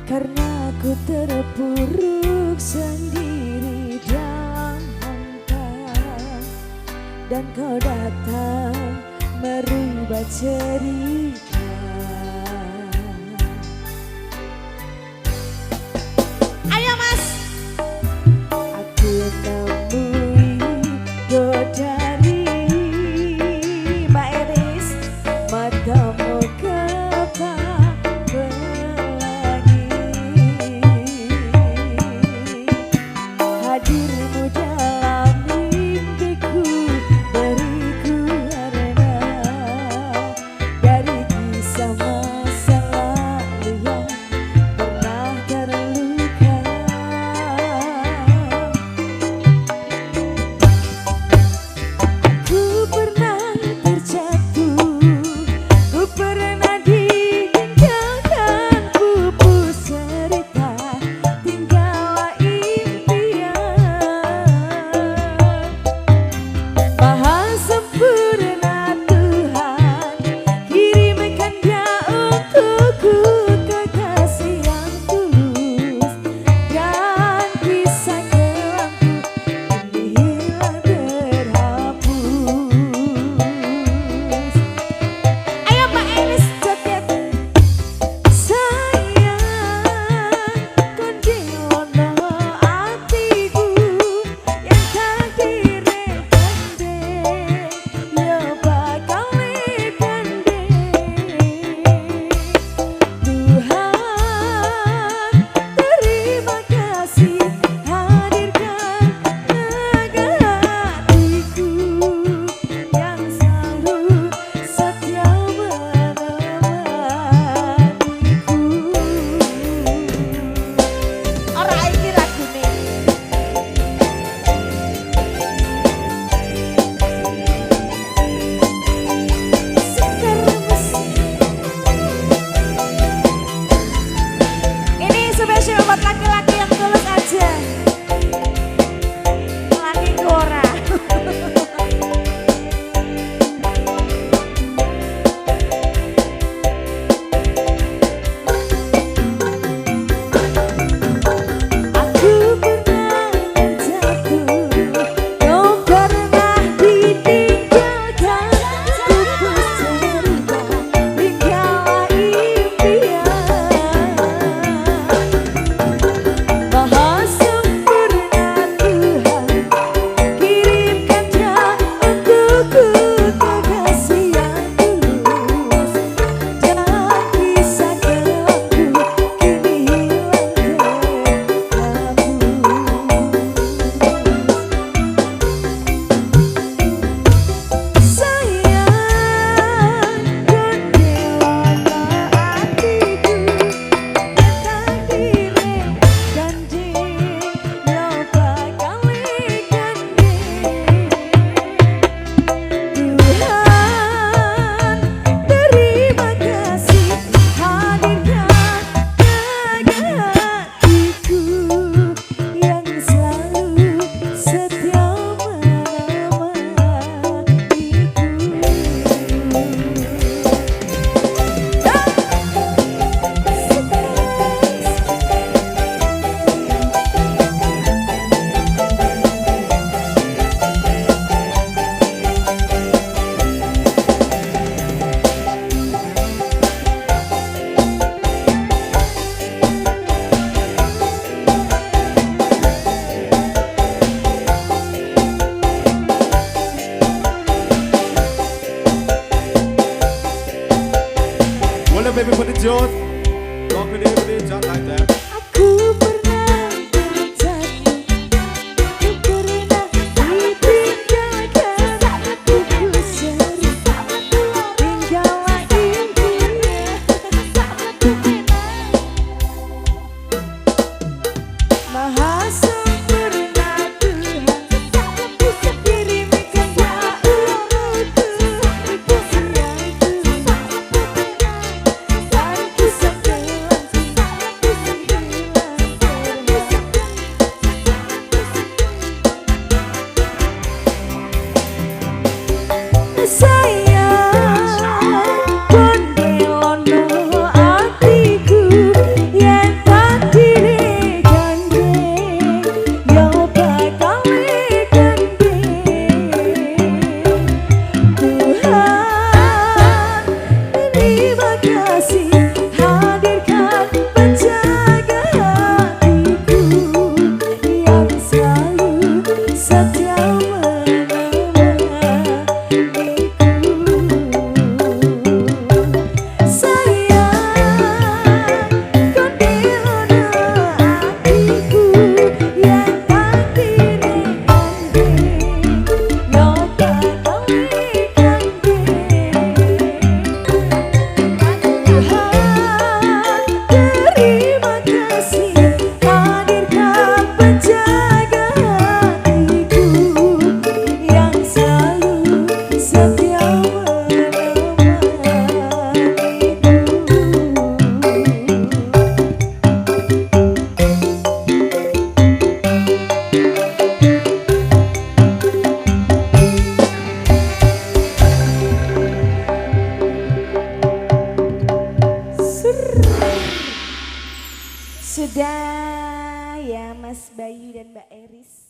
Karena ku terpuruk sendiri dalam hampa, dan kau datang merubah cerita. Ayo mas, aku temui dari Mbak Elis, matamu hadirmu dalam mimpiku, beriku warna dari kisah masa lalu yang pernah terluka. Ku pernah terjatuh, ku pernah ditinggalkan, pupus cerita, tinggallah Maha sempurna Tuhan, kirimkan Dia untukku kekasih yang tulus, dan kisah kelamku kini hilang terhapus. Ayo Mbak Elis joget. Sayang kondilono atiku yang takdir buat laki-laki yang tulus aja, laki Gora. Aku pernah terjatuh, kau pernah ditinggalkan, pupus cerita, tinggallah impian. Maha sempurna Tuhan, kirimkan Dia untukku kekasih yang tulus, dan kisah kelamku kini hilang terhapus. Sayang kondilono atiku yang takdir janji nyoba kali Tuhan, terima kasih hadirkan hatiku yang selalu setia Well, then baby, put the joint. Rock with it, just like that. Aku pernah terjatuh, ku pernah ditinggalkan, pupus cerita, tinggallah impian. Maha sempurna Tuhan, kirimkan Dia untukku kekasih yang tulus, dan kisah kelamku kini hilang Dadah ya Mas Bayu dan Mbak Eris.